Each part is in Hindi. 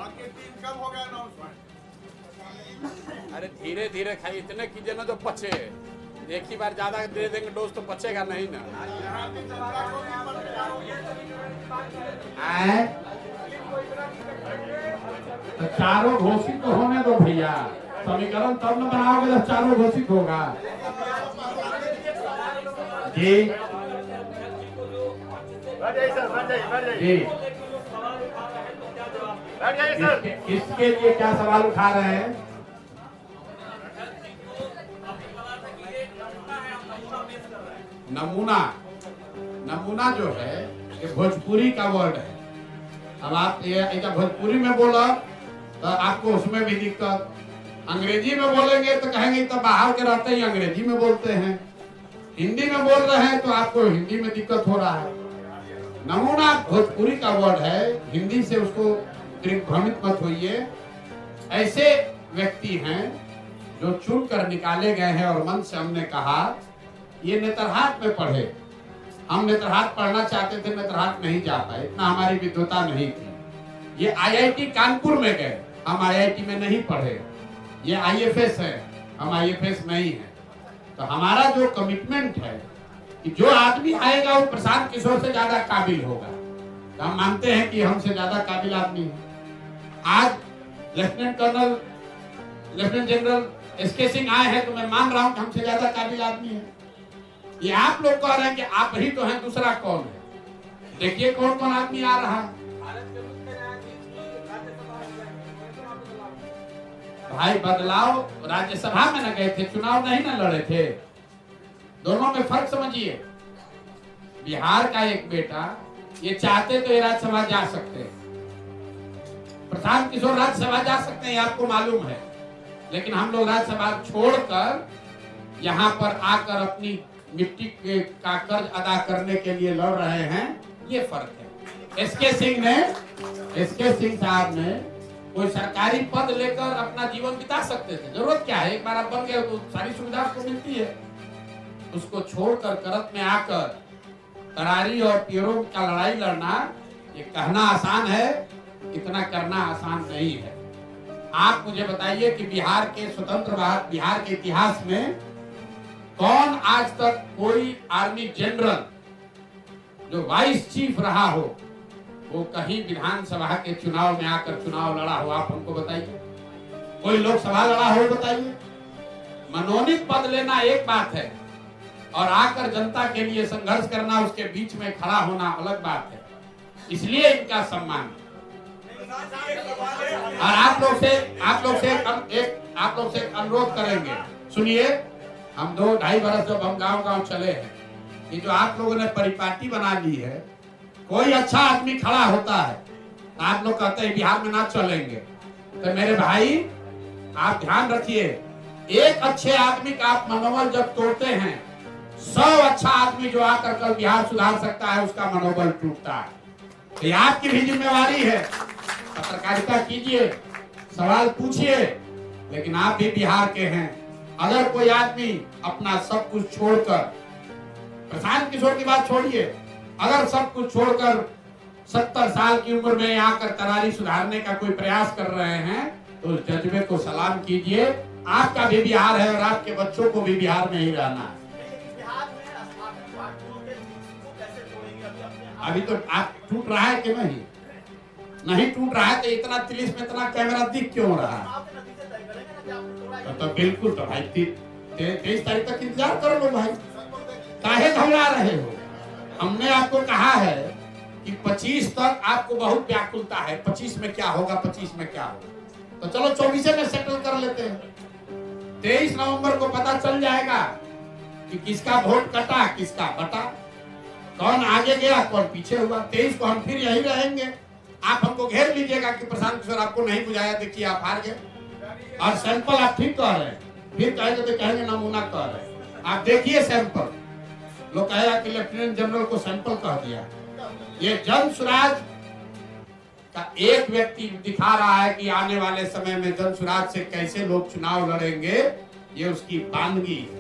बाकी 3 कब हो गया अनाउंसमेंट? अरे धीरे धीरे खाई, इतने कीजिए ना जो बचे। एक ही बार ज्यादा दे देंगे डोज तो बचेगा नहीं ना। तो चारों घोषित तो होने दो भैया, समीकरण तब न बनाओगे जब चारों घोषित होगा। जी जी, इसके लिए क्या सवाल उठा रहे हैं? नमूना जो है ये भोजपुरी का वर्ड है। अब आप ये भोजपुरी में बोला तो आपको उसमें भी दिक्कत, अंग्रेजी में बोलेंगे तो कहेंगे तो बाहर के रहते ही अंग्रेजी में बोलते हैं, हिंदी में बोल रहे हैं तो आपको हिंदी में दिक्कत हो रहा है। नमूना भोजपुरी का वर्ड है, हिंदी से उसको भ्रमित मत होइए। ऐसे व्यक्ति हैं जो चुन कर निकाले गए हैं और मन से हमने कहा ये नेतरहाट में पढ़े। हम नेतरहाट पढ़ना चाहते थे, नेतरहाट नहीं जा पाए, इतना हमारी विद्वता नहीं थी। ये आईआईटी कानपुर में गए, हम आईआईटी में नहीं पढ़े। ये आईएफएस है, हम आईएफएस नहीं है। तो हमारा जो कमिटमेंट है कि जो आदमी आएगा वो प्रशांत किशोर से ज्यादा काबिल होगा। तो हम मानते हैं कि हमसे ज्यादा काबिल आदमी है। आज लेफ्टिनेंट जनरल एसके सिंह आए हैं तो मैं मान रहा हूं कि हमसे ज्यादा काबिल आदमी है। ये आप लोग कह रहे हैं कि आप ही तो हैं, दूसरा कौन है? देखिए कौन कौन आदमी आ रहा है। भाई बदलाव राज्यसभा में न गए थे, चुनाव नहीं न लड़े थे। दोनों में फर्क समझिए। बिहार का एक बेटा ये चाहते तो ये राज्यसभा जा सकते हैं, प्रशांत किशोर राज्यसभा जा सकते हैं, आपको मालूम है। लेकिन हम लोग राज्यसभा छोड़कर यहाँ पर आकर अपनी मिट्टी का कर्ज अदा करने के लिए लड़ रहे हैं, ये फर्क है। एसके सिंह साहब ने कोई सरकारी पद लेकर अपना जीवन बिता सकते थे, जरूरत क्या है, एक बार आप बन गए तो सारी सुविधा आपको मिलती है। उसको छोड़कर करत में आकर तरारी और पियरों का लड़ाई लड़ना, ये कहना आसान है, इतना करना आसान नहीं है। आप मुझे बताइए कि बिहार के स्वतंत्र बिहार के इतिहास में कौन आज तक कोई आर्मी जनरल जो वाइस चीफ रहा हो वो कहीं विधानसभा के चुनाव में आकर चुनाव लड़ा हो? आप हमको बताइए। कोई लोकसभा लड़ा हो बताइए। मनोनीत पद लेना एक बात है और आकर जनता के लिए संघर्ष करना, उसके बीच में खड़ा होना अलग बात है। इसलिए इनका सम्मान। और आप लोग से अनुरोध करेंगे, सुनिए, हम 2-2.5 बरस जब हम गांव चले हैं, ये जो आप लोगों ने परिपाटी बना ली है, कोई अच्छा आदमी खड़ा होता है तो आप लोग कहते हैं बिहार में ना चलेंगे। तो मेरे भाई आप ध्यान रखिए, एक अच्छे आदमी का आप मनोबल जब तोड़ते हैं, 100 अच्छा आदमी जो आकर कल बिहार सुधार सकता है उसका मनोबल टूटता है। तो ये आपकी भी जिम्मेवारी है। पत्रकारिता कीजिए, सवाल पूछिए, लेकिन आप भी बिहार के हैं। अगर कोई आदमी अपना सब कुछ छोड़कर, प्रशांत किशोर की बात छोड़िए, अगर सब कुछ छोड़कर 70 साल की उम्र में आकर तरारी सुधारने का कोई प्रयास कर रहे हैं तो उस जज्बे को सलाम कीजिए। आपका भी बिहार है और आपके बच्चों को भी बिहार में ही रहना है। अभी तो आप टूट रहा है कि नहीं टूट रहा है तो इतना तिलिस में इतना कैमरा दिख क्यों रहा है? तो बिल्कुल, तो भाई 23 तारीख तक इंतजार करो लो भाई, काहे घबरा रहे हो? हमने आपको कहा है कि 25 तक आपको बहुत व्याकुलता है, 25 में क्या होगा, 25 में क्या होगा, तो चलो 24 में सेटल कर लेते हैं। 23 नवंबर को पता चल जाएगा कि किसका वोट कटा, किसका बटा, कौन आगे गया, कौन पीछे हुआ। 23 को हम फिर यही रहेंगे। आप हमको घेर लीजिएगा कि प्रशांत किशोर आपको नहीं बुझाया, देखिए आप हार गए। और सैंपल आप ठीक कह रहे हैं, फिर कहेंगे तो कहेंगे नमूना कह रहे हैं। आप देखिए सैंपल, लोग कहेगा कि लेफ्टिनेंट जनरल को सैंपल कह दिया। ये जन सुराज का एक व्यक्ति दिखा रहा है कि आने वाले समय में जन सुराज से कैसे लोग चुनाव लड़ेंगे, ये उसकी बानगी है।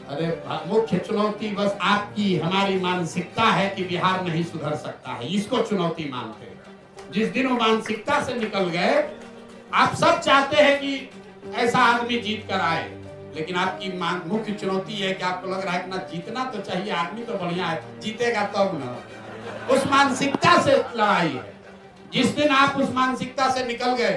अरे अरे मुख्य चुनौती बस आपकी हमारी मानसिकता है कि बिहार नहीं सुधर सकता है, इसको चुनौती मानते हैं। जिस दिन वो मानसिकता से निकल गए, आप सब चाहते हैं कि ऐसा आदमी जीत कर आए, लेकिन आपकी मुख्य चुनौती है कि आपको लग रहा है कि ना जीतना तो चाहिए, आदमी तो बढ़िया है, जीतेगा तब ना। उस मानसिकता से लड़ाई है। जिस दिन आप उस मानसिकता से निकल गए,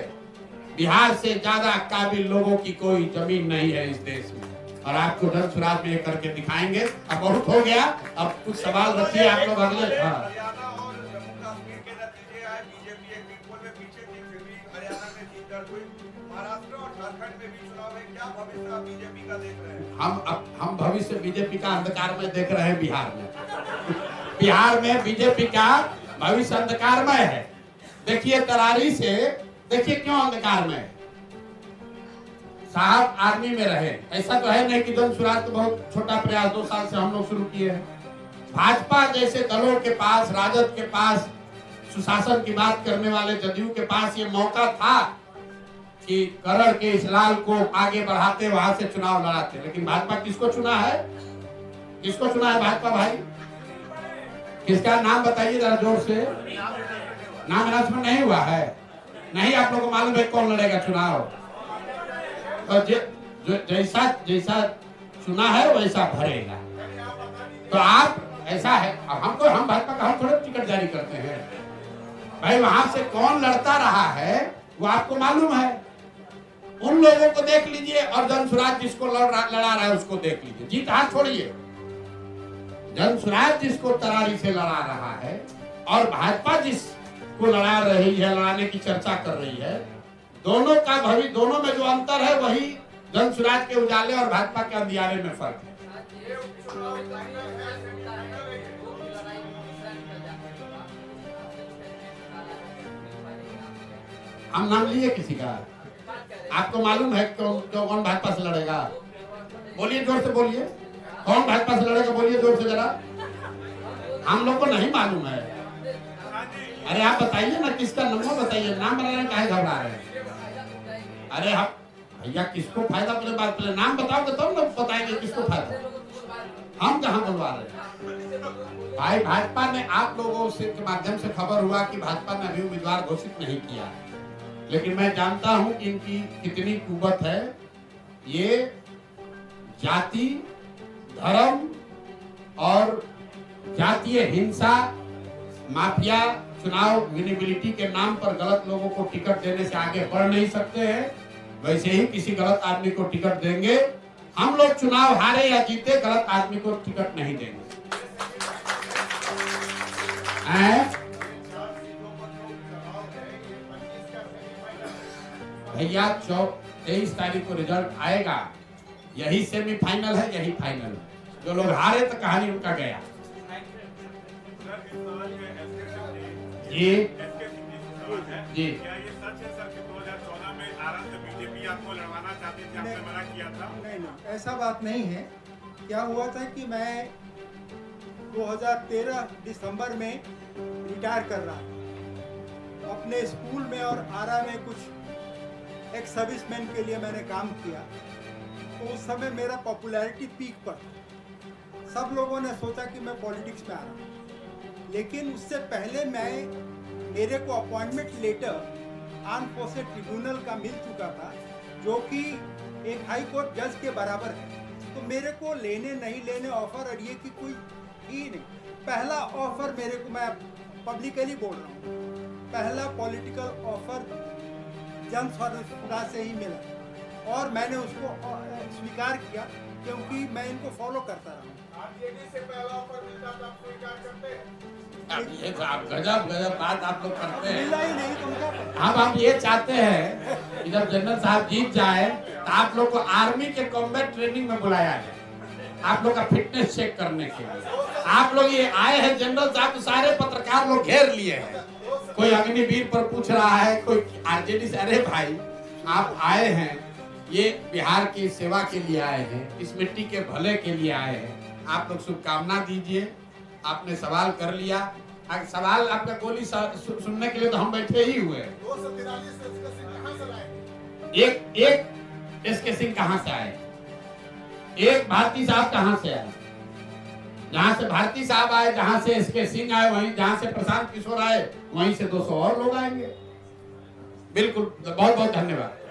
बिहार से ज्यादा काबिल लोगों की कोई जमीन नहीं है इस देश में, और आपको धन सुराज में करके दिखाएंगे। अब बहुत हो गया, अब कुछ सवाल रखिए आप लोग अगले। हरियाणा और जम्मू कश्मीर के नतीजे आए, बीजेपी एक बिल्कुल में पीछे थी, फिर भी हरियाणा में जीत दर्ज हुई। महाराष्ट्र और झारखंड में भी चुनाव है, क्या भविष्य बीजेपी का देख रहे हैं? हम भविष्य बीजेपी का अंधकार में देख रहे हैं। बिहार में बिहार में बीजेपी का भविष्य अंधकार में है। देखिए तरारी से, देखिए क्यों अंधकार में है। साहब आर्मी में रहे, ऐसा तो है नहीं कि जन सुराज तो बहुत छोटा प्रयास 2 साल से हम लोग शुरू किए हैं। भाजपा जैसे दलों के पास, राजद के पास, सुशासन की बात करने वाले जदयू के पास ये मौका था कि करण के इस लाल को आगे बढ़ाते, वहां से चुनाव लड़ाते, लेकिन भाजपा किसको चुना है? किसको चुना है भाजपा भाई? किसका नाम बताइए जरा जोर से। नाम अनाउंसमेंट नहीं हुआ है? नहीं, आप लोगों को मालूम है कौन लड़ेगा चुनाव? और जैसा जैसा चुना है वैसा भरेगा। तो आप ऐसा है, हम भाजपा का हम थोड़े टिकट जारी करते हैं भाई। वहां से कौन लड़ता रहा है वो आपको मालूम है। उन लोगों को देख लीजिए और जन सुराज जिसको लड़ा रहा है उसको देख लीजिए। जीत हाथ छोड़िए, जन सुराज जिसको तरारी से लड़ा रहा है और भाजपा जिसको लड़ा रही है, लड़ाने की चर्चा कर रही है, दोनों का भविष्य, दोनों में जो अंतर है वही जन सुराज के उजाले और भाजपा के अंधियारे में फर्क है। हम नाम लिए किसी का? आपको मालूम है कौन भाजपा से लड़ेगा? बोलिए जोर से, बोलिए कौन भाजपा से लड़ेगा, बोलिए जोर से जरा। हम लोग को नहीं मालूम है। अरे आप बताइए ना, किसका नंबर बताइए, नाम बताने काहे घबरा रहे हैं? अरे हम भैया किसको फायदा, पहले नाम बताओगे तब ना बताएंगे किसको फायदा। हम कहाँ बुलवा रहे हैं भाई? भाजपा ने, आप लोगों से के माध्यम से खबर हुआ कि भाजपा ने अभी उम्मीदवार घोषित नहीं किया, लेकिन मैं जानता हूं कि इनकी कितनी कुवत है। ये जाति, धर्म और जातीय हिंसा, माफिया, चुनाव विनेबिलिटी के नाम पर गलत लोगों को टिकट देने से आगे बढ़ नहीं सकते हैं। वैसे ही किसी गलत आदमी को टिकट देंगे। हम लोग चुनाव हारे या जीते, गलत आदमी को टिकट नहीं देंगे। भैया 23 तारीख को रिजल्ट आएगा, यही सेमीफाइनल है, यही फाइनल है। जो लोग हारे तो कहानी उनका गया। जी जी, क्या ये सच है सर कि 2014 में आरा से बीजेपी आपको लड़वाना चाहती थी, आपने मना किया था? नहीं, ऐसा बात नहीं है। क्या हुआ था कि मैं 2013 दिसंबर में रिटायर कर रहा था। अपने स्कूल में और आरा में कुछ एक सर्विसमैन के लिए मैंने काम किया, तो उस समय मेरा पॉपुलैरिटी पीक पर था। सब लोगों ने सोचा कि मैं पॉलिटिक्स में आ रहा हूँ, लेकिन उससे पहले मेरे को appointment letter armed forces tribunal का मिल चुका था, जो कि एक हाई कोर्ट जज के बराबर है। तो मेरे को लेने नहीं लेने ऑफर और ये कि कोई ही नहीं। पहला ऑफर मेरे को, मैं पब्लिकली बोल रहा हूँ, पहला पॉलिटिकल ऑफर जन सुराज से ही मिला और मैंने उसको स्वीकार किया, क्योंकि मैं इनको फॉलो करता रहा। आरजेडी से पहला ऑफर मिलता था, आप स्वीकार करते हैं? अब ये गजब बात आप लोग करते हैं। मिला ही नहीं तुमको। अब हम ये चाहते हैं कि जब जनरल साहब जीत जाए तो आप लोग को आर्मी के कॉम्बैट ट्रेनिंग में बुलाया जाए, आप लोग का फिटनेस चेक करने के लिए। आप लोग ये आए हैं जनरल साहब, तो सारे पत्रकार लोग घेर लिए हैं। कोई अग्निवीर पर पूछ रहा है, कोई आरजेडी से। अरे भाई आप आए हैं, ये बिहार की सेवा के लिए आए हैं, इस मिट्टी के भले के लिए आए हैं। आप लोग शुभकामना दीजिए। आपने सवाल कर लिया, सवाल आपका गोली सुनने के लिए तो हम बैठे ही हुए। 243 एक एसके सिंह कहां से आए? एक भारती साहब कहां से आए? जहां से भारती साहब आए, जहां से एसके सिंह आए, वहीं जहां से प्रशांत किशोर आए, वहीं से 200 और लोग आएंगे। बिल्कुल, बहुत बहुत धन्यवाद।